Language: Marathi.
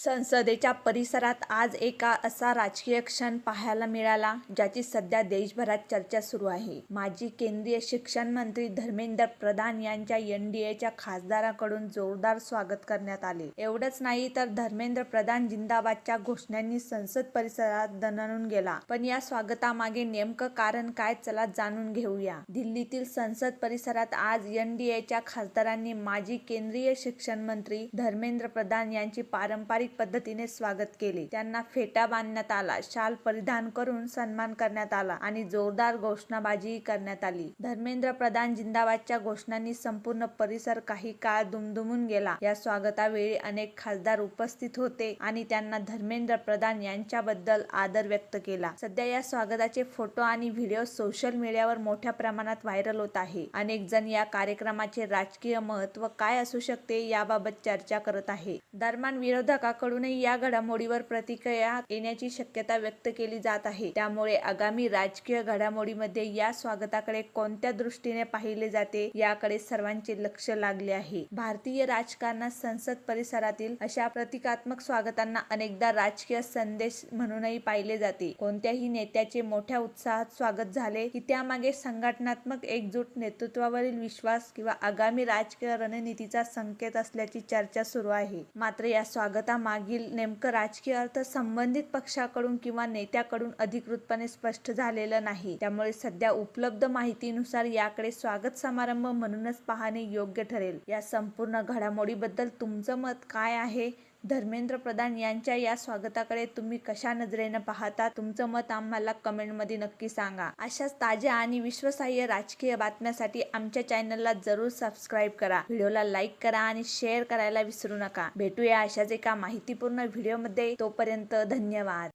संसदेच्या परिसरात आज एका असा राजकीय क्षण पाहायला मिळाला ज्याची सध्या देशभरात चर्चा सुरू आहे. माजी केंद्रीय शिक्षण मंत्री धर्मेंद्र प्रधान यांच्या एनडीएच्या खासदारांकडून जोरदार स्वागत करण्यात आले. एवढंच नाही तर धर्मेंद्र प्रधान जिंदाबादच्या घोषणांनी संसद परिसरात दणाणून गेला. पण या स्वागतामागे नेमकं कारण काय, चला जाणून घेऊया. दिल्लीतील संसद परिसरात आज एनडीएच्या खासदारांनी माजी केंद्रीय शिक्षण मंत्री धर्मेंद्र प्रधान यांची पारंपरिक पद्धतीने स्वागत केले. त्यांना फेटा बांधण्यात आला, शाल परिधान करून सन्मान करण्यात आला आणि जोरदार घोषणाबाजी करण्यात आली. धर्मेंद्र प्रधान जिंदाबादच्या घोषणांनी संपूर्ण परिसर काही काळ दुमदुमून गेला. या स्वागतावेळी अनेक खासदार उपस्थित होते आणि त्यांना धर्मेंद्र प्रधान यांच्याबद्दल आदर व्यक्त केला. सध्या या स्वागताचे फोटो आणि व्हिडिओ सोशल मीडियावर मोठ्या प्रमाणात व्हायरल होत आहे. अनेक जण या कार्यक्रमाचे राजकीय महत्त्व काय असू शकते याबाबत चर्चा करत आहे. दरम्यान विरोधकांकडूनही या घडामोडीवर प्रतिक्रिया येण्याची शक्यता व्यक्त केली जात आहे. त्यामुळे आगामी राजकीय घडामोडीमध्ये या स्वागताकडे कोणत्या दृष्टीने पाहिले जाते याकडे सर्वांचे लक्ष लागले आहे. भारतीय राजकारणात संसद परिसरातील अशा प्रतिकात्मक स्वागतांना अनेकदा राजकीय संदेश म्हणूनही पाहिले जाते. कोणत्याही नेत्याचे मोठ्या उत्साहात स्वागत झाले की त्यामागे संघटनात्मक एकजूट, नेतृत्वावरील विश्वास किंवा आगामी राजकीय रणनीतीचा संकेत असल्याची चर्चा सुरू आहे. मात्र या स्वागतामागील नेमकं राजकीय अर्थ संबंधित पक्षाकडून किंवा नेत्याकडून अधिकृतपणे स्पष्ट झालेलं नाही. त्यामुळे सध्या उपलब्ध माहितीनुसार याकडे स्वागत समारंभ म्हणूनच पाहणे योग्य ठरेल. या संपूर्ण घडामोडीबद्दल तुमचं मत काय आहे? धर्मेंद्र प्रधान यांच्या या स्वागताकडे तुम्ही कशा नजरेनं पाहता? तुमचं मत आम्हाला कमेंटमध्ये नक्की सांगा. अशाच ताज्या आणि विश्वासार्ह राजकीय बातम्यांसाठी आमच्या चॅनलला जरूर सबस्क्राईब करा. व्हिडिओला लाईक करा आणि शेअर करायला विसरू नका. भेटूया अशाच एका माहितीपूर्ण व्हिडिओमध्ये. तोपर्यंत धन्यवाद.